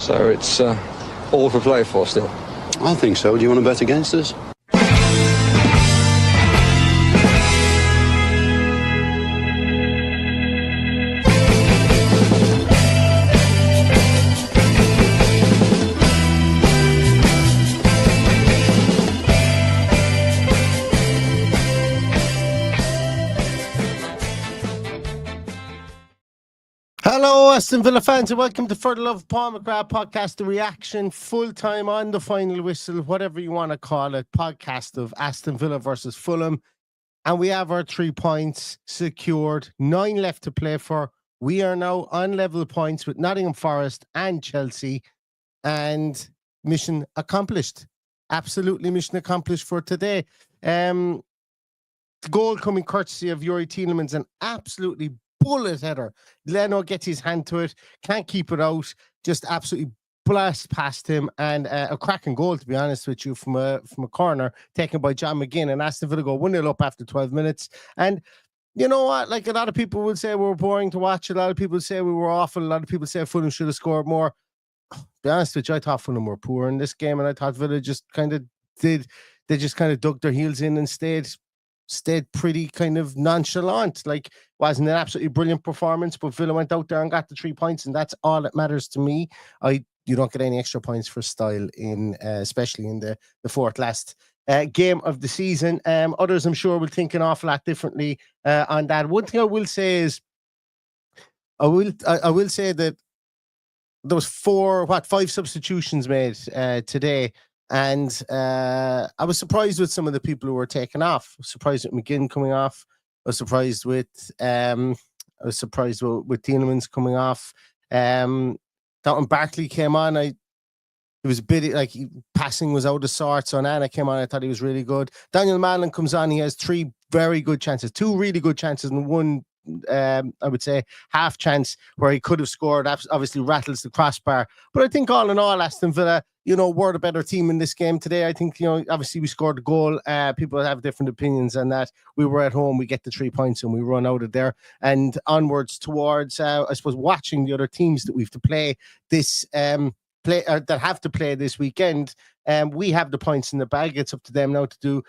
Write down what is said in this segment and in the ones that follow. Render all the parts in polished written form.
So it's all for play for still. I think so. Do you want to bet against us? Hello, Aston Villa fans, and welcome to For the Love of Paul McGrath podcast, the reaction, full time on the final whistle, whatever you want to call it, podcast of Aston Villa versus Fulham. And we have our 3 points secured, 9 left to play for. We are now on level points with Nottingham Forest and Chelsea, and mission accomplished. Absolutely mission accomplished for today. The goal coming courtesy of Yuri Tielemans, an absolutely bullet header. Leno gets his hand to it, can't keep it out, just absolutely blast past him, and a cracking goal, to be honest with you, from a corner taken by John McGinn, and Aston Villa go 1-0 up after 12 minutes. And you know what, like, a lot of people would say we were boring to watch, a lot of people say we were awful, a lot of people say Fulham should have scored more. To be honest with you, I thought Fulham were poor in this game, and I thought Villa just kind of dug their heels in and stayed pretty kind of nonchalant. Like, wasn't an absolutely brilliant performance, but Villa went out there and got the 3 points, and that's all that matters to me. You don't get any extra points for style in, especially in the fourth last game of the season. Others, I'm sure, will think an awful lot differently on that. One thing I will say is, I will say that there was 5 substitutions made today. And I was surprised with some of the people who were taken off. I was surprised with McGinn coming off. I was surprised with Tielemans coming off. That when Barkley came on, it was a bit like passing was out of sorts. So Nana came on, I thought he was really good. Daniel Mallon comes on, he has 3 very good chances, 2 really good chances, and 1 I would say half chance where he could have scored. Obviously rattles the crossbar, but I think all in all, Aston Villa, were the better team in this game today. I think, obviously we scored a goal. People have different opinions on that. We were at home, we get the 3 points, and we run out of there and onwards towards, I suppose, watching the other teams that we have to play this that have to play this weekend. We have the points in the bag. It's up to them now to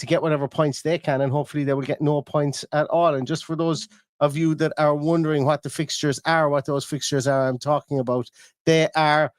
get whatever points they can, and hopefully they will get no points at all. And just for those of you that are wondering what the fixtures are, what those fixtures are I'm talking about, they are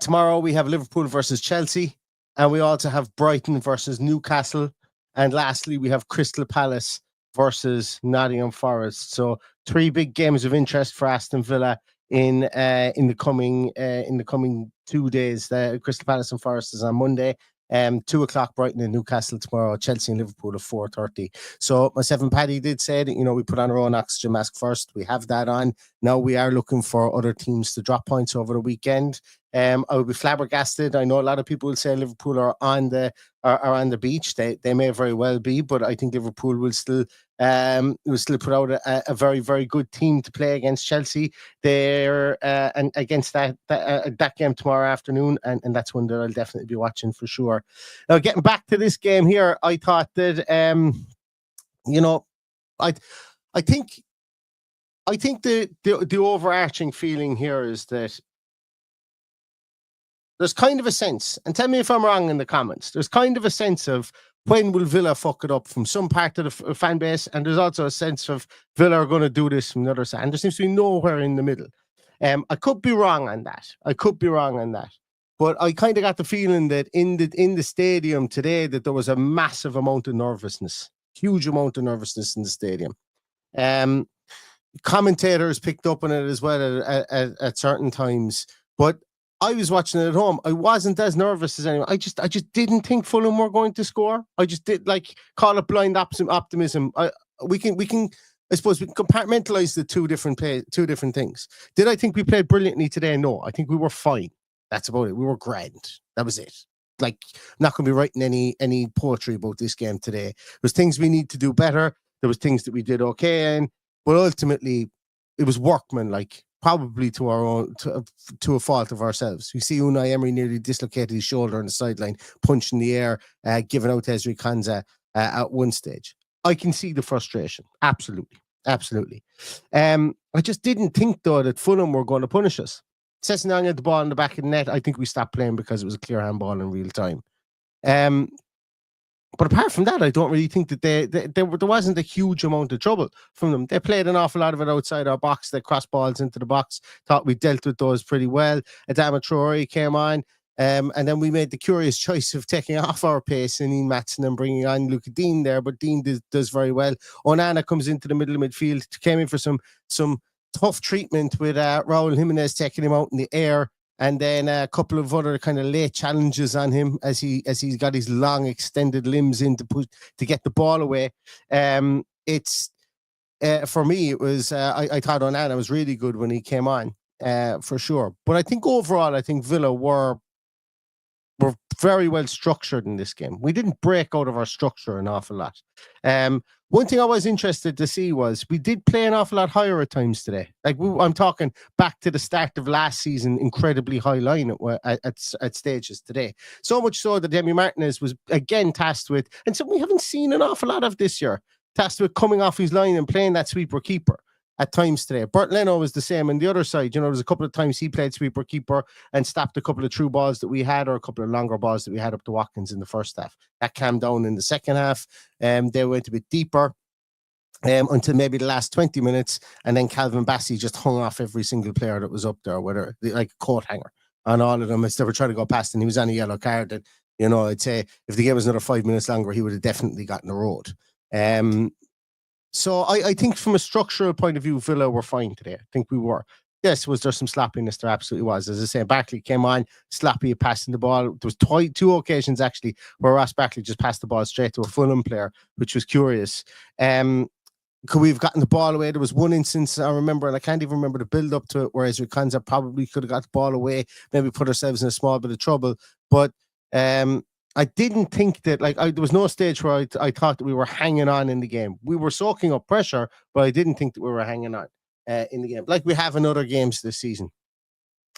tomorrow we have Liverpool versus Chelsea, and we also have Brighton versus Newcastle, and lastly we have Crystal Palace versus Nottingham Forest. So 3 big games of interest for Aston Villa in the coming 2 days. The Crystal Palace and Forest is on Monday. 2:00 Brighton and Newcastle tomorrow. Chelsea and Liverpool at 4:30. So myself and Paddy did say that, we put on our own oxygen mask first. We have that on. Now we are looking for other teams to drop points over the weekend. I would be flabbergasted. I know a lot of people will say Liverpool are on the beach. They may very well be, but I think Liverpool will still put out a very, very good team to play against Chelsea there, and against that game tomorrow afternoon, and that's one that I'll definitely be watching for sure. Now, getting back to this game here, I thought that I think the overarching feeling here is that there's kind of a sense, and tell me if I'm wrong in the comments, there's kind of a sense of when will Villa fuck it up from some part of the fan base, and there's also a sense of Villa are going to do this from the other side, and there seems to be nowhere in the middle. I could be wrong on that. But I kind of got the feeling that in the stadium today that there was a massive amount of nervousness, huge amount of nervousness in the stadium. Commentators picked up on it as well at certain times, but I was watching it at home. I wasn't as nervous as anyone. I just didn't think Fulham were going to score. I just did, call it blind optimism. We can I suppose we can compartmentalize the two different things. Did I think we played brilliantly today? No, I think we were fine. That's about it. We were grand. That was it. I'm not going to be writing any poetry about this game today. There's things we need to do better. There was things that we did okay in, but ultimately it was workmanlike. Probably to our own, to a fault of ourselves. We see Unai Emery nearly dislocated his shoulder on the sideline, punched in the air, giving out Ezri Konsa at one stage. I can see the frustration. Absolutely. I just didn't think, though, that Fulham were going to punish us. Sessegnon had the ball in the back of the net. I think we stopped playing because it was a clear handball in real time. But apart from that, I don't really think that there wasn't a huge amount of trouble from them. They played an awful lot of it outside our box. They crossed balls into the box. Thought we dealt with those pretty well. Adama Traore came on. And then we made the curious choice of taking off our pace and Ian Matson and bringing on Luca Dean there. But Dean does very well. Onana comes into the middle of midfield. Came in for some tough treatment with Raul Jimenez taking him out in the air. And then a couple of other kind of late challenges on him as he's got his long extended limbs in to get the ball away. It's for me, it was I thought Onana was really good when he came on, for sure. But I think overall, I think Villa were very well structured in this game. We didn't break out of our structure an awful lot. One thing I was interested to see was we did play an awful lot higher at times today. Like I'm talking back to the start of last season, incredibly high line at stages today. So much so that Demi Martinez was again tasked with, and something we haven't seen an awful lot of this year, tasked with coming off his line and playing that sweeper keeper at times today. Bert Leno was the same on the other side. You know, there was a couple of times he played sweeper keeper and stopped a couple of true balls that we had, or a couple of longer balls that we had up to Watkins in the first half. That calmed down in the second half. They went a bit deeper until maybe the last 20 minutes, and then Calvin Bassey just hung off every single player that was up there, whether like a coat hanger on all of them as they were trying to go past, and he was on a yellow card. And, you know, I'd say if the game was another 5 minutes longer, he would have definitely gotten the road. So I think from a structural point of view, Villa were fine today. I think we were. Yes, was there some sloppiness? There absolutely was. As I say, Barkley came on, sloppy passing the ball. There was two occasions, actually, where Ross Barkley just passed the ball straight to a Fulham player, which was curious. Could we have gotten the ball away? There was one instance I remember, and I can't even remember the build-up to it, where Ezri Konsa probably could have got the ball away, maybe put ourselves in a small bit of trouble. But I didn't think that, there was no stage where I thought that we were hanging on in the game. We were soaking up pressure, but I didn't think that we were hanging on in the game, like we have in other games this season.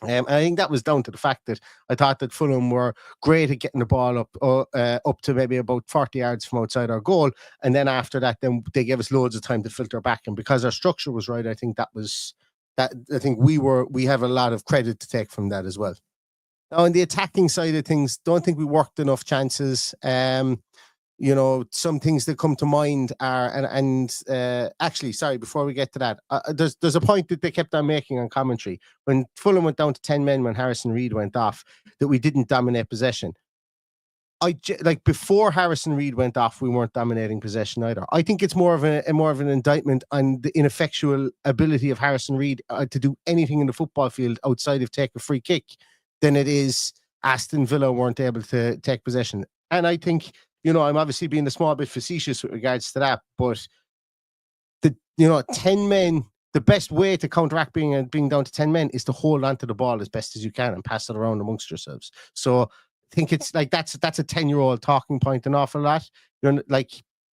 And I think that was down to the fact that I thought that Fulham were great at getting the ball up to maybe about 40 yards from outside our goal. And then after that, then they gave us loads of time to filter back. And because our structure was right, I think I think we have a lot of credit to take from that as well. Now, on the attacking side of things, don't think we worked enough chances. You know, some things that come to mind are, actually, sorry, before we get to that, there's a point that they kept on making on commentary when Fulham went down to 10 men when Harrison Reid went off, that we didn't dominate possession. Before Harrison Reid went off, we weren't dominating possession either. I think it's more of an indictment on the ineffectual ability of Harrison Reid to do anything in the football field outside of take a free kick than it is Aston Villa weren't able to take possession. And I think, you know, I'm obviously being a small bit facetious with regards to that, but 10 men, the best way to counteract being down to 10 men is to hold on to the ball as best as you can and pass it around amongst yourselves. So I think it's like that's a 10-year-old talking point an awful lot.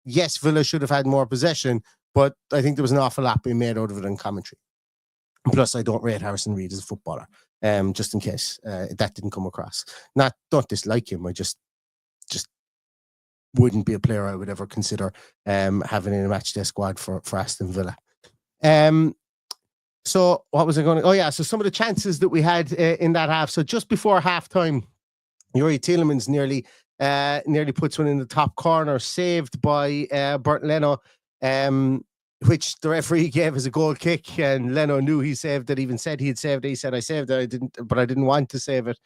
Yes, Villa should have had more possession, but I think there was an awful lot being made out of it in commentary. Plus, I don't rate Harrison Reid as a footballer, just in case that didn't come across. Don't dislike him. I just wouldn't be a player I would ever consider having in a matchday squad for Aston Villa. So what was I going to... Oh, yeah, so some of the chances that we had in that half. So just before halftime, Yuri Tielemans nearly puts one in the top corner, saved by Bert Leno, which the referee gave as a goal kick, and Leno knew he saved it, even said he had saved it. He said, I saved it, but I didn't want to save it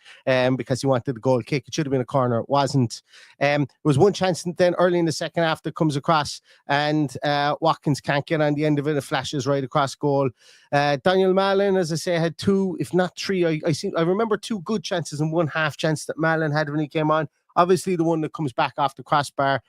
because he wanted the goal kick. It should have been a corner. It wasn't. There was one chance then early in the second half that comes across, and Watkins can't get on the end of it. It flashes right across goal. Daniel Mallon, as I say, had two, if not three. I remember two good chances and one half chance that Mallon had when he came on. Obviously, the one that comes back off the crossbar,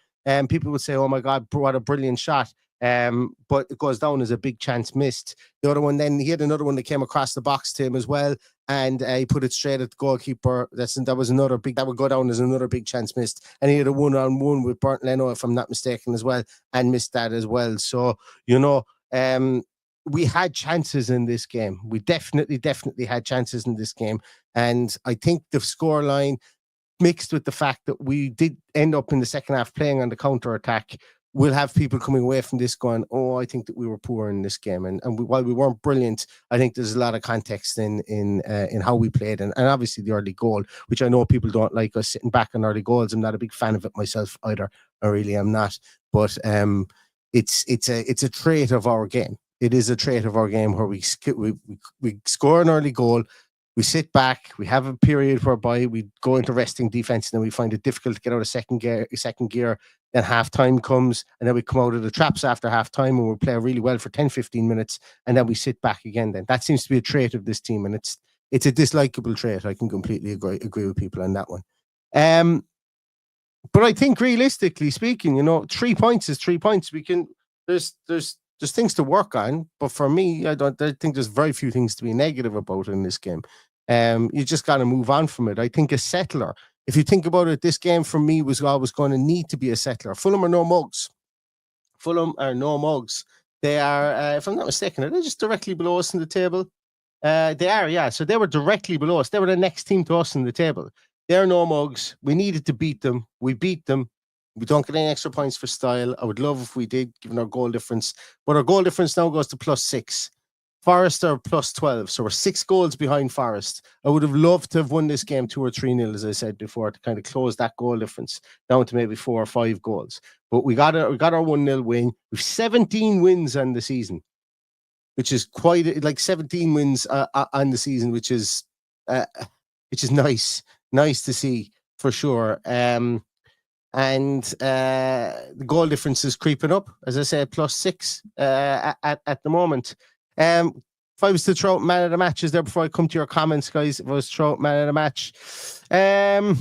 people would say, oh my God, what a brilliant shot. But it goes down as a big chance missed. The other one, then he had another one that came across the box to him as well, and he put it straight at the goalkeeper. That was another big, that would go down as another big chance missed. And he had a one-on-one with Bert Leno, if I'm not mistaken, as well, and missed that as well. So, you know, we had chances in this game. We definitely had chances in this game. And I think the scoreline, mixed with the fact that we did end up in the second half playing on the counter-attack, we'll have people coming away from this going, oh, I think that we were poor in this game. And while we weren't brilliant, I think there's a lot of context in how we played. And obviously the early goal, which I know people don't like us sitting back on early goals. I'm not a big fan of it myself either. I really am not. But it's a trait of our game. It is a trait of our game where we score an early goal, we sit back, we have a period whereby we go into resting defense, and then we find it difficult to get out of second gear. Then half-time comes, and then we come out of the traps after half-time, and we play really well for 10, 15 minutes, and then we sit back again. Then that seems to be a trait of this team, and it's a dislikable trait. I can completely agree with people on that one. But I think realistically speaking, 3 points is 3 points. We can there's things to work on, but for me, I think there's very few things to be negative about in this game. You just got to move on from it. I think a settler, if you think about it, this game for me was always going to need to be a settler. Fulham are no mugs. They are, if I'm not mistaken, are they just directly below us in the table? They are, yeah. So they were directly below us. They were the next team to us in the table. They're no mugs. We needed to beat them. We beat them. We don't get any extra points for style. I would love if we did, given our goal difference. But our goal difference now goes to +6. Forest are +12. So we're 6 goals behind Forest. I would have loved to have won this game 2 or 3-0, as I said before, to kind of close that goal difference down to maybe 4 or 5 goals. But we got our 1-0 win. We've 17 wins on the season, which is quite like 17 wins on the season, which is nice to see for sure. And the goal difference is creeping up, as I said, +6 at the moment. If I was to throw out man of the matches there before I come to your comments, guys, if I was to throw out man of the match, man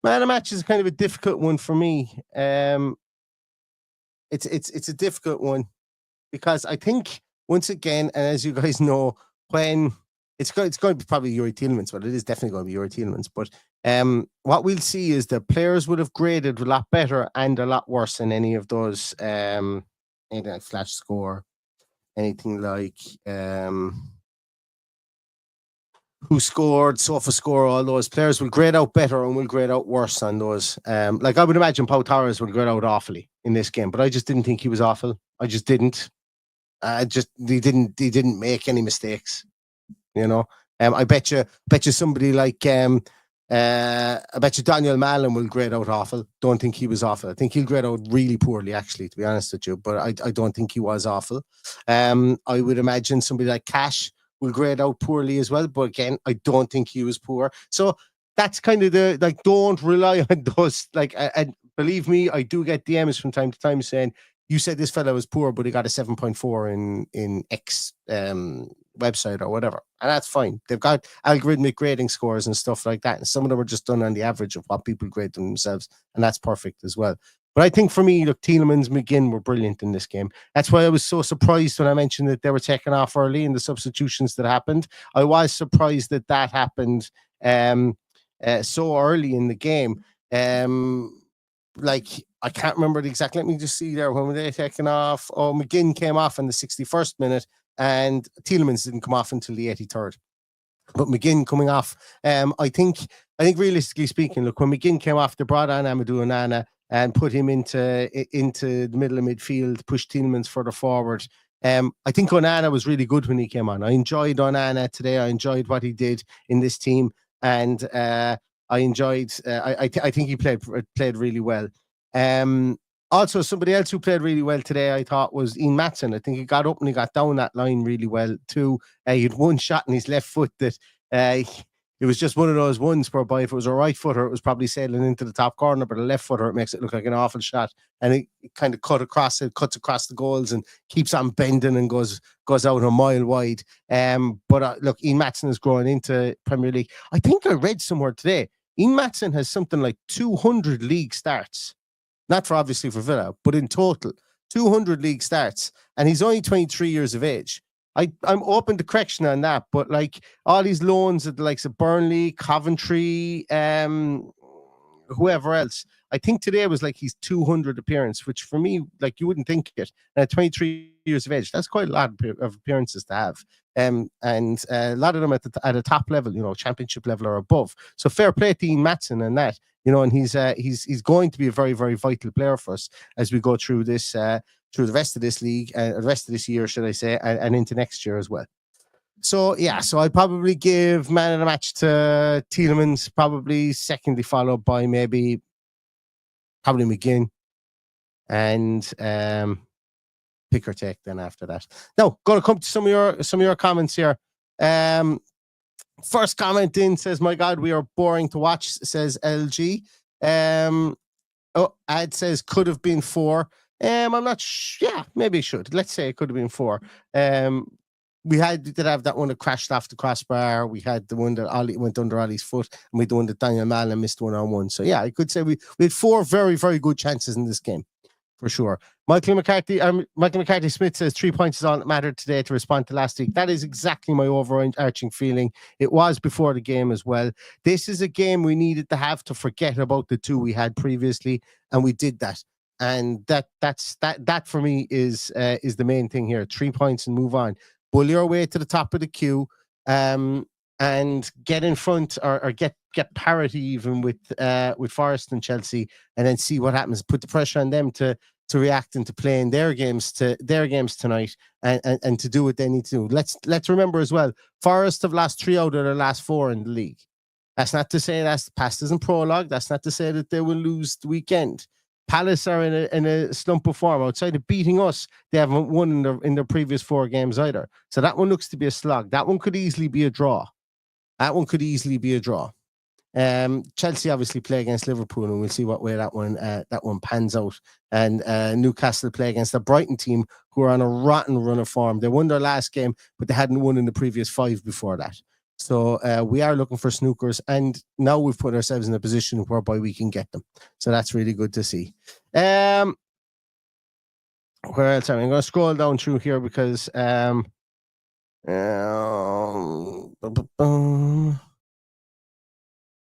of the match is kind of a difficult one for me. It's a difficult one because I think once again, and as you guys know, when it's going to be probably Youri Tielemans, but it is definitely going to be Youri Tielemans. But what we'll see is that players would have graded a lot better and a lot worse than any of those, anything like flash score, anything like who scored, sofa score, all those players will grade out better and will grade out worse on those. Like I would imagine Pau Torres would grade out awfully in this game, but I just didn't think he was awful. I just didn't. He didn't make any mistakes. I bet you somebody like I bet you Daniel Mallon will grade out awful. Don't think he was awful. I think he'll grade out really poorly, actually, to be honest with you. But I don't think he was awful. I would imagine somebody like Cash will grade out poorly as well. But again, I don't think he was poor. So that's kind of don't rely on those. And believe me, I do get DMs from time to time saying, you said this fella was poor, but he got a 7.4 in X website or whatever. And that's fine. They've got algorithmic grading scores and stuff like that. And some of them are just done on the average of what people grade themselves. And that's perfect as well. But I think for me, look, Tielemans, McGinn were brilliant in this game. That's why I was so surprised when I mentioned that they were taken off early in the substitutions that happened. I was surprised that happened so early in the game. I can't remember the exact. Let me just see there. When were they taken off? Oh, McGinn came off in the 61st minute, and Tielemans didn't come off until the 83rd. But McGinn coming off, I think realistically speaking, look, when McGinn came off, they brought on Amadou Onana and put him into the middle of midfield, pushed Tielemans further forward. I think Onana was really good when he came on. I enjoyed Onana today. I enjoyed what he did in this team, and I enjoyed. I think he played really well. Also, somebody else who played really well today, I thought, was Ian Maatsen. I think he got up and he got down that line really well too. He had one shot in his left foot that it was just one of those ones whereby if it was a right footer, it was probably sailing into the top corner, but a left footer, it makes it look like an awful shot. And it kind of cuts across the goals and keeps on bending and goes out a mile wide. But look, Ian Maatsen is growing into Premier League. I think I read somewhere today, Ian Maatsen has something like 200 league starts. Not for obviously for Villa, but in total, 200 league starts. And he's only 23 years of age. I'm open to correction on that, but like all these loans at the likes of Burnley, Coventry, whoever else, I think today was like his 200 appearance, which for me, like you wouldn't think it. And at 23 years of age, that's quite a lot of appearances to have. and a lot of them at a top level, championship level or above. So fair play to Ian Matson and that, and he's going to be a very, very vital player for us as we go through this, through the rest of this league, the rest of this year, should I say, and into next year as well. So I'd probably give man of the match to Tielemans, probably secondly followed by probably McGinn, and pick or take then after that. Now, going to come to some of your comments here. First comment in says, "My God, we are boring to watch," says LG. Ad says could have been 4. I'm not maybe it should. Let's say it could have been 4. We did have that one that crashed off the crossbar. We had the one that Ollie went under Ollie's foot, and we had the one that Daniel Mallon missed 1-on-1. So I could say we had 4 very, very good chances in this game, for sure. Michael McCarthy Smith says 3 points is all that mattered today to respond to last week. That is exactly my overarching feeling. It was before the game as well. This is a game we needed to have to forget about the 2 we had previously, and we did that. And that for me is the main thing here. 3 points and move on. Bully our way to the top of the queue, and get in front or get parity even with Forest and Chelsea, and then see what happens. Put the pressure on them to react and to play in their games tonight, and to do what they need to do. Let's remember as well, Forest have lost 3 out of their last 4 in the league. That's not to say that's past isn't prologue. That's not to say that they will lose the weekend. Palace are in a slump of form. Outside of beating us, they haven't won in their previous 4 games either. So that one looks to be a slog. That one could easily be a draw. Chelsea obviously play against Liverpool, and we'll see what way that one pans out. And Newcastle play against the Brighton team, who are on a rotten run of form. They won their last game, but they hadn't won in the previous 5 before that. So we are looking for snookers, and now we've put ourselves in a position whereby we can get them. So that's really good to see. Where else? I'm going to scroll down through here because where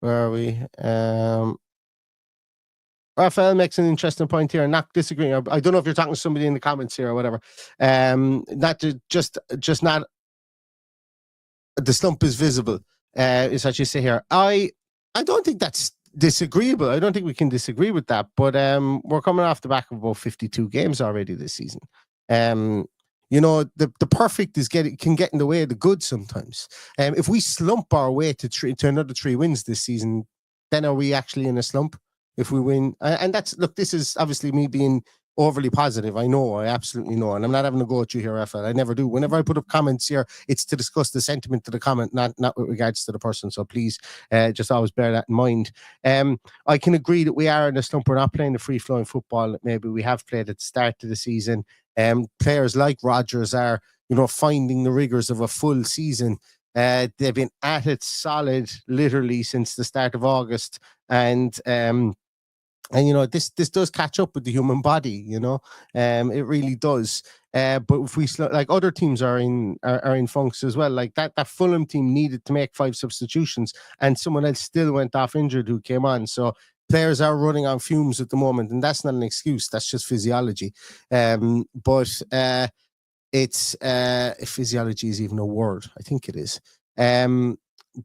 are we? Raphael makes an interesting point here, not disagreeing. I don't know if you're talking to somebody in the comments here or whatever. Just not. The slump is visible, is what you say here. I don't think that's disagreeable. I don't think we can disagree with that. But we're coming off the back of about 52 games already this season. The perfect can get in the way of the good sometimes. If we slump our way to another 3 wins this season, then are we actually in a slump? If we win, and this is obviously me being overly positive. I absolutely know. And I'm not having a go at you here, Raphael. I never do. Whenever I put up comments here, it's to discuss the sentiment of the comment, not with regards to the person. So please just always bear that in mind. I can agree that we are in a slump. We're not playing the free-flowing football that maybe we have played at the start of the season. Players like Rodgers are, finding the rigors of a full season. They've been at it solid literally since the start of August. And this does catch up with the human body, it really does. But if we like other teams are in funks as well, like that Fulham team needed to make 5 substitutions, and someone else still went off injured who came on. So players are running on fumes at the moment, and that's not an excuse. That's just physiology. But it's if physiology is even a word, I think it is.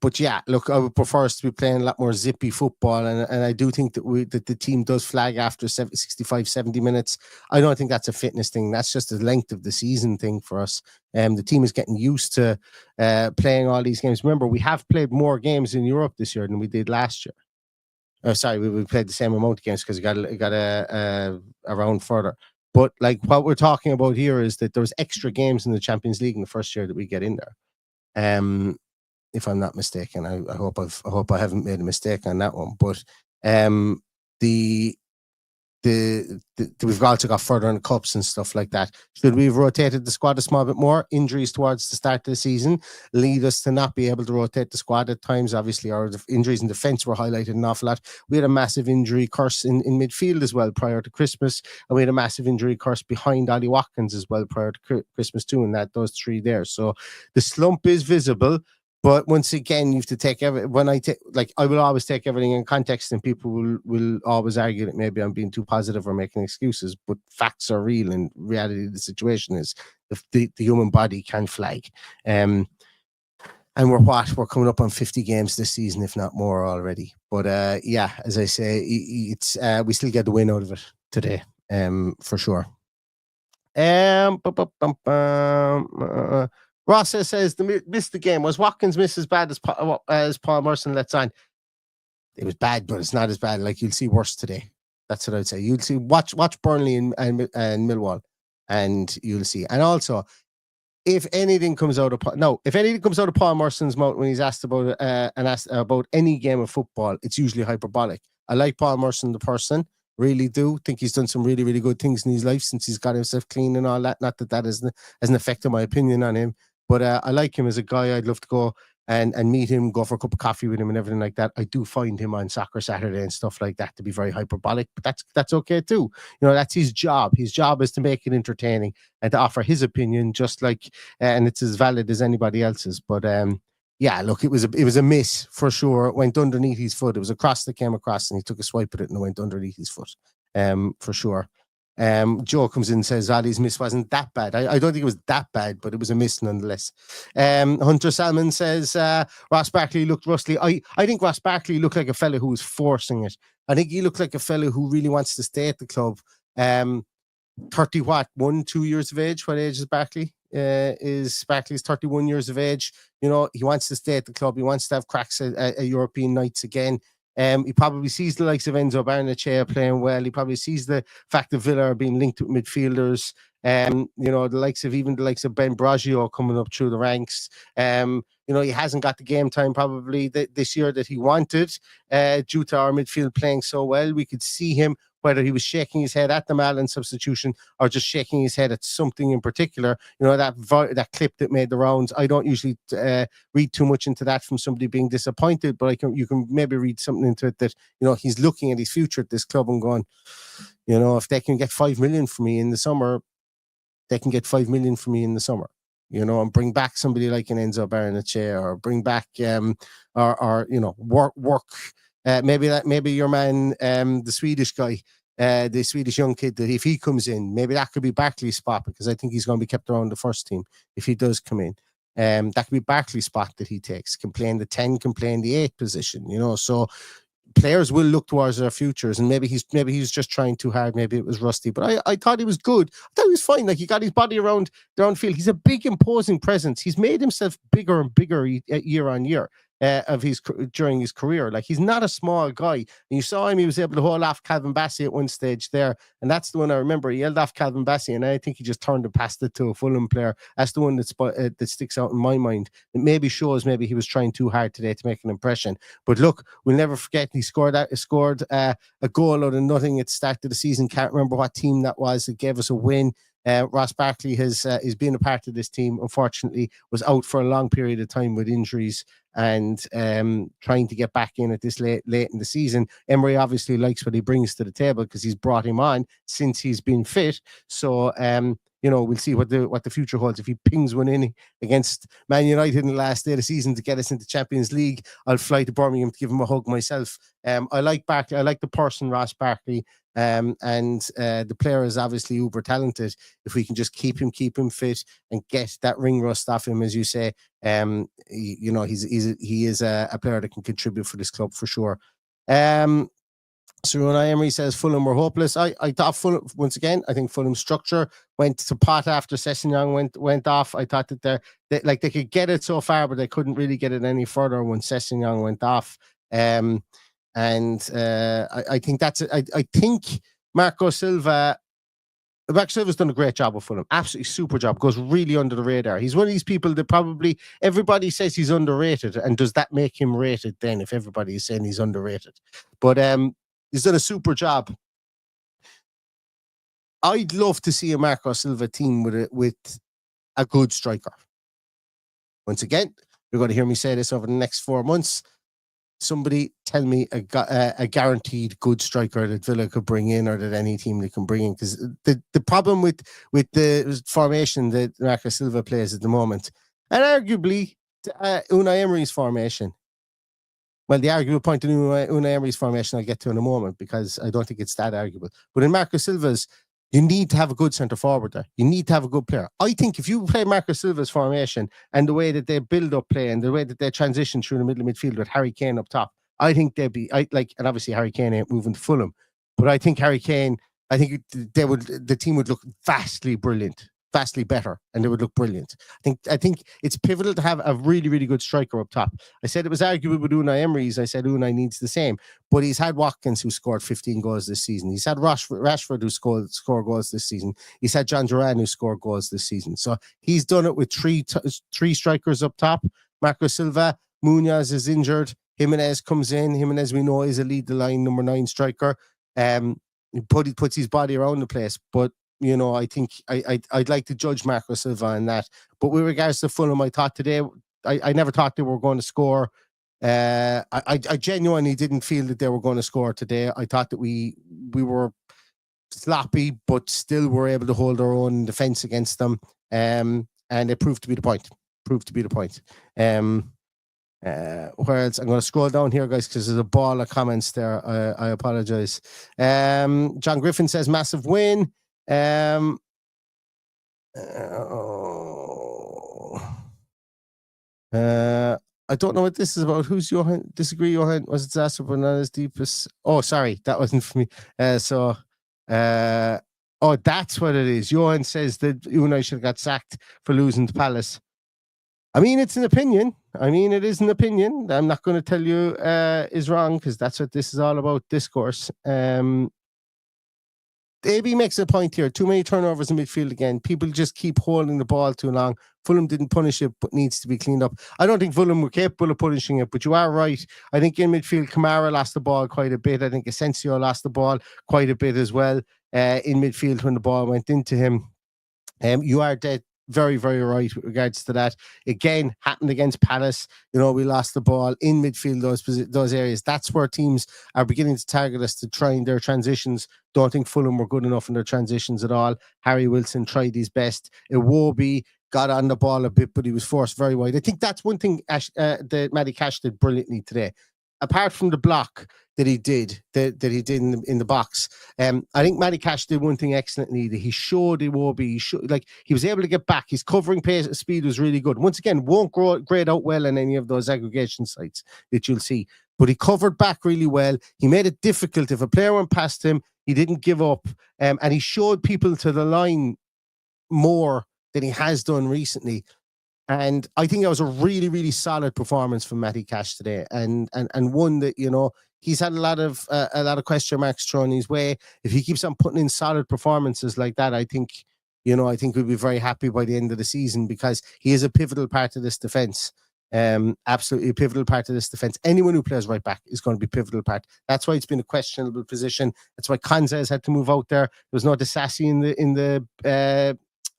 But look, I would prefer us to be playing a lot more zippy football, and I do think that the team does flag after 65, 70 minutes. I don't think that's a fitness thing. That's just a length of the season thing for us. The team is getting used to playing all these games. Remember, we have played more games in Europe this year than we did last year. We played the same amount of games because we got a round further. But like what we're talking about here is that there's extra games in the Champions League in the first year that we get in there. If I'm not mistaken, I hope I haven't made a mistake on that one. But we've also got further in the cups and stuff like that. Should we have rotated the squad a small bit more? Injuries towards the start of the season lead us to not be able to rotate the squad at times. Obviously, our injuries in defence were highlighted an awful lot. We had a massive injury curse in midfield as well prior to Christmas, and we had a massive injury curse behind Ollie Watkins as well prior to Christmas too, and those 3 there. So the slump is visible. But once again, you have to take I will always take everything in context, and people will always argue that maybe I'm being too positive or making excuses. But facts are real, and reality of the situation is the human body can flag. And we're coming up on 50 games this season, if not more already. But yeah, as I say, it's we still get the win out of it today, for sure. Ross says missed the game. Was Watkins missed as bad as Paul Merson lets on? It was bad, but it's not as bad. Like, you'll see worse today. That's what I'd say. You'll see watch Burnley and Millwall, and you'll see. And also, if anything comes out of Paul Merson's mouth when he's asked about about any game of football, it's usually hyperbolic. I like Paul Merson, the person. Really do think he's done some really, really good things in his life since he's got himself clean and all that. Not that hasn't affected my opinion on him, but I like him as a guy. I'd love to go and meet him, go for a cup of coffee with him and everything like that. I do find him on Soccer Saturday and stuff like that to be very hyperbolic, but that's okay too. You know, that's his job. His job is to make it entertaining and to offer his opinion, just like, and it's as valid as anybody else's. But yeah, look, it was a miss for sure. It went underneath his foot. It was a cross that came across, and he took a swipe at it, and it went underneath his foot. For sure. Joe comes in and says Ali's miss wasn't that bad. I don't think it was that bad, but it was a miss nonetheless. Hunter Salmon says Ross Barkley looked rusty. I think Ross Barkley looked like a fella who was forcing it. I think he looked like a fella who really wants to stay at the club. 2 years of age. What age is Barkley? Barkley's 31 years of age. You know, he wants to stay at the club. He wants to have cracks at European nights again. He probably sees the likes of Enzo Barnechea playing well. He probably sees the fact that Villa are being linked with midfielders. You know, the likes of Ben Bragio coming up through the ranks. You know, he hasn't got the game time probably this year that he wanted due to our midfield playing so well. We could see him, whether he was shaking his head at the Malen substitution or just shaking his head at something in particular. You know, that clip that made the rounds. I don't usually read too much into that from somebody being disappointed, but you can maybe read something into it that, you know, he's looking at his future at this club and going, you know, if they can get 5 million for me in the summer, they can get 5 million for me in the summer. You know, and bring back somebody like an Enzo Barnechea, or bring back or you know, work. Maybe your man, the Swedish guy, the Swedish young kid, that if he comes in, maybe that could be Barkley's spot, because I think he's going to be kept around the first team if he does come in. That could be Barkley's spot that he takes. Can play in the 10, can play in the 8 position. You know, so players will look towards their futures, and maybe he's just trying too hard. Maybe it was rusty, but I thought he was good. I thought he was fine. Like, he got his body around field. He's a big, imposing presence. He's made himself bigger and bigger year on year. During his career. Like, he's not a small guy. And you saw him, he was able to hold off Calvin Bassey at one stage there. And that's the one I remember. He held off Calvin Bassey, and I think he just turned and passed it to a Fulham player. That's the one that sticks out in my mind. It maybe shows maybe he was trying too hard today to make an impression. But look, we'll never forget he scored a goal out of nothing at the start of the season. Can't remember what team that was that gave us a win. Ross Barkley has been a part of this team. Unfortunately, was out for a long period of time with injuries, and trying to get back in at this late in the season. Emery obviously likes what he brings to the table because he's brought him on since he's been fit. So you know, we'll see what the future holds. If he pings one in against Man United in the last day of the season to get us into Champions League, I'll fly to Birmingham to give him a hug myself. I like Barkley. I like the person Ross Barkley. And the player is obviously uber talented. If we can just keep him fit and get that ring rust off him, as you say, you know, he is a player that can contribute for this club for sure. Saruna Emery says Fulham were hopeless. I thought Fulham, once again, I think Fulham's structure went to pot after Sessegnon went off. I thought that they could get it so far, but they couldn't really get it any further when Sessegnon went off. I think I think Marco Silva's done a great job with Fulham. Absolutely super job. Goes really under the radar. He's one of these people that probably everybody says he's underrated. And does that make him rated then if everybody is saying he's underrated? But he's done a super job. I'd love to see a Marco Silva team with a good striker. Once again, you're going to hear me say this over the next 4 months. Somebody tell me a guaranteed good striker that Villa could bring in, or that any team they can bring in. Because the problem with the formation that Marco Silva plays at the moment, and arguably Unai Emery's formation. Well, the arguable point in Unai Emery's formation I'll get to in a moment, because I don't think it's that arguable. But in Marco Silva's, you need to have a good centre forward there. You need to have a good player. I think if you play Marco Silva's formation and the way that they build up play and the way that they transition through the middle of midfield with Harry Kane up top, I think they'd be and obviously Harry Kane ain't moving to Fulham, but I think Harry Kane, the team would look vastly brilliant, vastly better, and they would look brilliant. I think it's pivotal to have a really, really good striker up top. I said it was arguable with Unai Emery's. I said Unai needs the same, but he's had Watkins, who scored 15 goals this season. He's had Rashford, who scored goals this season. He's had John Duran, who scored goals this season. So he's done it with three strikers up top. Marco Silva, Munoz is injured. Jimenez comes in. Jimenez, we know, is a lead the line number 9 striker. He puts his body around the place, but I think I'd like to judge Marco Silva in that. But with regards to Fulham, I thought today, I never thought they were going to score. I genuinely didn't feel that they were going to score today. I thought that we were sloppy, but still were able to hold our own defence against them. And it proved to be the point. Whereas I'm going to scroll down here, guys, because there's a ball of comments there. I apologize. John Griffin says massive win. I don't know what this is about. Who's Johan? Disagree, Johan. Was it disaster, but not as deep as? Oh, sorry, that wasn't for me. Oh, that's what it is. Johan says that Unai should have got sacked for losing to Palace. I mean, it's an opinion. It is an opinion. I'm not going to tell you is wrong, because that's what this is all about, discourse. AB makes a point here. Too many turnovers in midfield again. People just keep holding the ball too long. Fulham didn't punish it, but needs to be cleaned up. I don't think Fulham were capable of punishing it, but you are right. I think in midfield, Kamara lost the ball quite a bit. I think Asensio lost the ball quite a bit as well in midfield when the ball went into him. You are dead. Very, very right with regards to that. Again, happened against Palace. We lost the ball in midfield, those areas. That's where teams are beginning to target us to try their transitions. Don't think Fulham were good enough in their transitions at all. Harry Wilson tried his best. Iwobi got on the ball a bit, but he was forced very wide. I think that's one thing that Matty Cash did brilliantly today. Apart from the block that he did, in the box, I think Matty Cash did one thing excellently. That he showed Iwobi. He was able to get back. His covering pace speed was really good. Once again, won't grade out well on any of those aggregation sites that you'll see. But he covered back really well. He made it difficult. If a player went past him, he didn't give up. And he showed people to the line more than he has done recently. And I think that was a really, really solid performance from Matty Cash today, and one that he's had a lot of question marks thrown his way. If he keeps on putting in solid performances like that, I think we'll be very happy by the end of the season, because he is a pivotal part of this defense. Absolutely a pivotal part of this defense. Anyone who plays right back is going to be a pivotal part. That's why it's been a questionable position. That's why Konza has had to move out there. There was no Disasi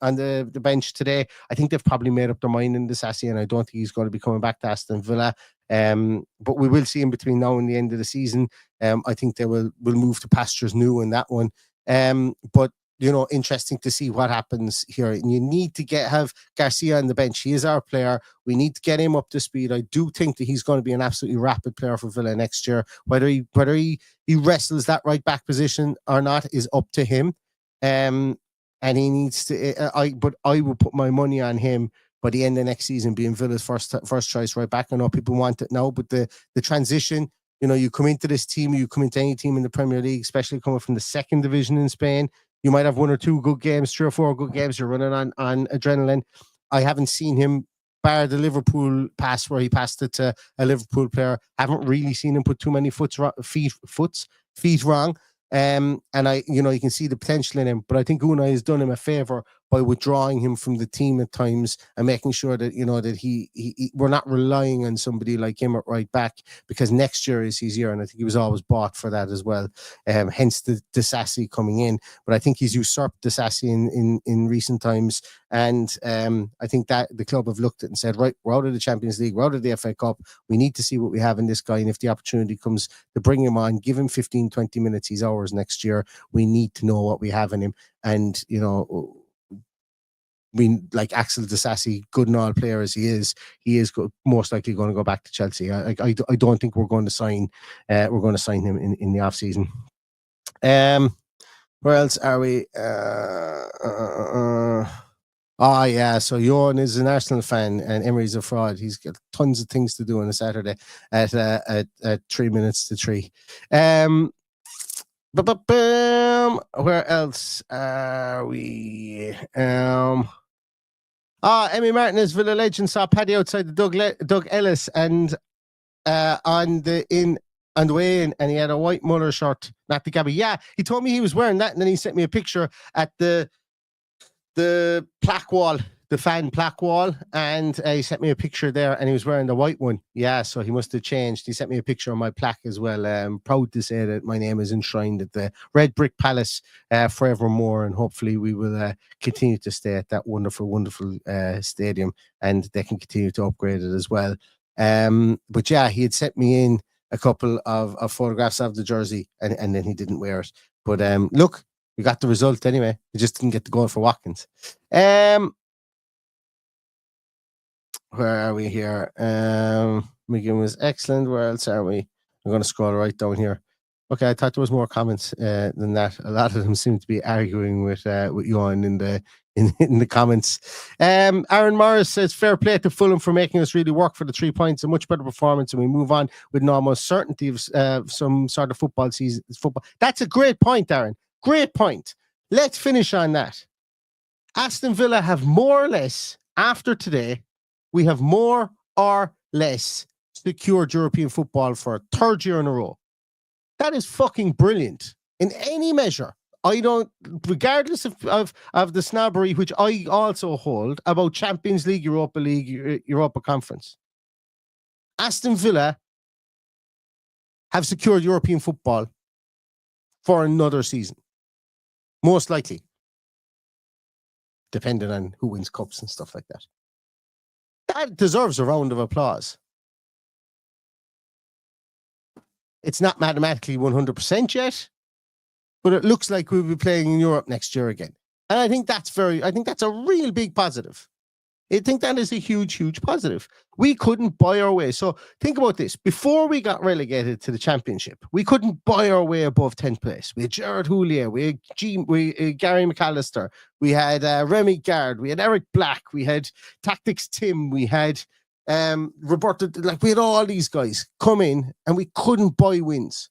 on the bench today. I think they've probably made up their mind in Disasi, and I don't think he's going to be coming back to Aston Villa. But we will see him between now and the end of the season. I think they will move to pastures new in that one. But interesting to see what happens here. And you need to have Garcia on the bench. He is our player. We need to get him up to speed. I do think that he's going to be an absolutely rapid player for Villa next year. Whether he wrestles that right back position or not is up to him. And he needs to. But I will put my money on him by the end of next season being Villa's first choice right back. I know people want it now, but the transition. You come into this team, you come into any team in the Premier League, especially coming from the second division in Spain. You might have 1 or 2 good games, 3 or 4 good games. You're running on adrenaline. I haven't seen him, bar the Liverpool pass where he passed it to a Liverpool player. Haven't really seen him put too many feet wrong. And you can see the potential in him, but I think Unai has done him a favor by withdrawing him from the team at times and making sure that that we're not relying on somebody like him at right back, because next year is his year, and I think he was always bought for that as well. Hence the Disasi coming in, but I think he's usurped Disasi in recent times, and I think that the club have looked at it and said, right, we're out of the Champions League, we're out of the FA Cup, we need to see what we have in this guy, and if the opportunity comes to bring him on, give him 15-20 minutes, he's ours next year. We need to know what we have in him, and like Axel Disasi, good and all player as he is most likely going to go back to Chelsea. I don't think we're going to sign him in the off season. Where else are we? Yeah. So Johan is an Arsenal fan and Emery's a fraud. He's got tons of things to do on a Saturday at 3 minutes to 3. Where else are we? Emmy Martinez, Villa legend, saw Paddy outside the Doug Ellis and on the way in, and he had a white Muller shirt, not the Gabby. Yeah, he told me he was wearing that, and then he sent me a picture at the plaque wall, the fan plaque wall, and he sent me a picture there, and he was wearing the white one. Yeah, so he must have changed. He sent me a picture of my plaque as well. I'm proud to say that my name is enshrined at the Red Brick Palace forevermore, and hopefully we will continue to stay at that wonderful, wonderful stadium, and they can continue to upgrade it as well. But yeah, he had sent me in a couple of photographs of the jersey, and then he didn't wear it. But look, we got the result anyway. We just didn't get the goal for Watkins. Where are we here? McGinn was excellent. Where else are we? I'm going to scroll right down here. Okay, I thought there was more comments than that. A lot of them seem to be arguing with Johan in the comments. Aaron Morris says, fair play to Fulham for making us really work for the 3 points. A much better performance, and we move on with an almost certainty of some sort of football season. That's a great point, Aaron. Great point. Let's finish on that. Aston Villa have more or less, after today, we have more or less secured European football for a third year in a row. That is fucking brilliant in any measure. I don't, regardless of the snobbery, which I also hold about Champions League, Europa Conference. Aston Villa have secured European football for another season. Most likely. Depending on who wins cups and stuff like that. That deserves a round of applause. It's not mathematically 100% yet, but it looks like we'll be playing in Europe next year again. And I think that's a real big positive. I think that is a huge, huge positive. We couldn't buy our way. So think about this. Before we got relegated to the Championship, we couldn't buy our way above 10th place. We had Gerard Houllier, we had Gary McAllister, we had Remy Gard, we had Eric Black, we had Tactics Tim, we had Roberto, like we had all these guys come in and we couldn't buy wins.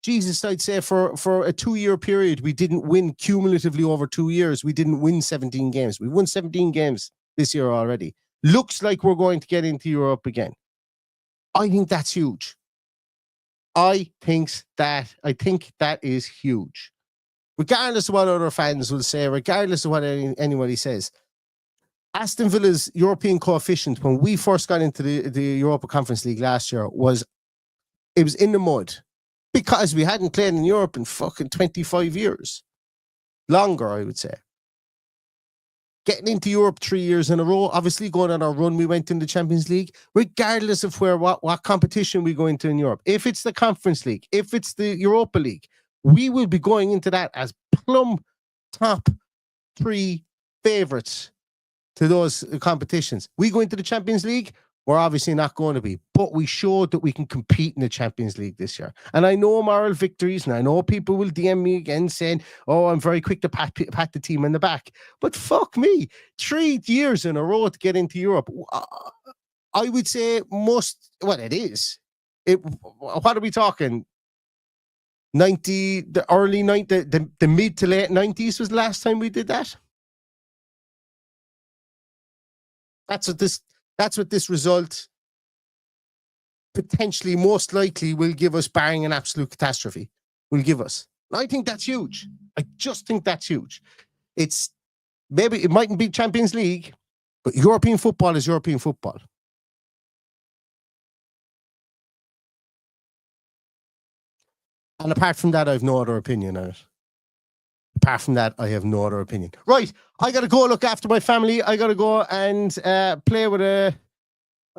Jesus, I'd say for a 2-year period, we didn't win cumulatively over 2 years. We didn't win 17 games. We won 17 games this year already. Looks like we're going to get into Europe again. I think that's huge. I think that is huge. Regardless of what other fans will say, regardless of what anybody says, Aston Villa's European coefficient when we first got into the Europa Conference League last year was in the mud because we hadn't played in Europe in fucking 25 years. Longer, I would say. Getting into Europe 3 years in a row, obviously going on our run, we went in the Champions League, regardless of what competition we go into in Europe. If it's the Conference League, if it's the Europa League, we will be going into that as plumb top 3 favourites to those competitions. We go into the Champions League, we're obviously not going to be, but we showed that we can compete in the Champions League this year. And I know moral victories, and I know people will DM me again saying, oh, I'm very quick to pat the team in the back. But fuck me, 3 years in a row to get into Europe. I would say it is. What are we talking? The mid to late 90s was the last time we did that. That's what this result potentially most likely will give us, barring an absolute catastrophe, will give us. And I think that's huge. I just think that's huge. It mightn't be Champions League, but European football is European football. And apart from that, I have no other opinion on it. Right, I got to go look after my family. I got to go and play with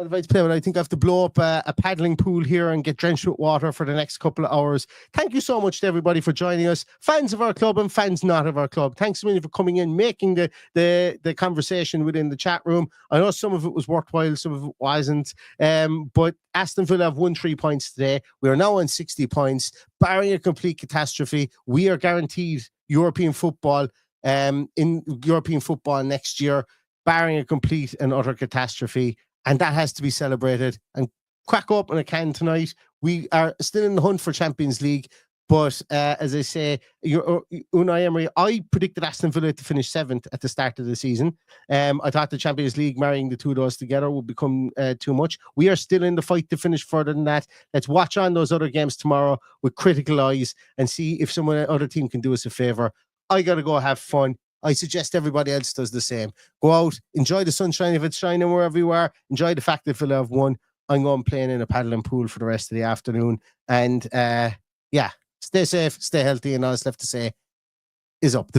Advice play, but I think I have to blow up a paddling pool here and get drenched with water for the next couple of hours. Thank you so much to everybody for joining us, fans of our club and fans not of our club. Thanks a million for coming in, making the conversation within the chat room. I know some of it was worthwhile, some of it wasn't. But Aston Villa have won 3 points today. We are now on 60 points, barring a complete catastrophe. We are guaranteed European football in European football next year, barring a complete and utter catastrophe. And that has to be celebrated. And crack up on a can tonight. We are still in the hunt for Champions League. But as I say, Unai Emery, I predicted Aston Villa to finish 7th at the start of the season. I thought the Champions League, marrying the two of those together, would become too much. We are still in the fight to finish further than that. Let's watch on those other games tomorrow with critical eyes and see if some other team can do us a favour. I got to go have fun. I suggest everybody else does the same. Go out, enjoy the sunshine if it's shining wherever you are. Enjoy the fact that Villa have won. I'm going playing in a paddling pool for the rest of the afternoon. And yeah, stay safe, stay healthy, and all that's left to say is up.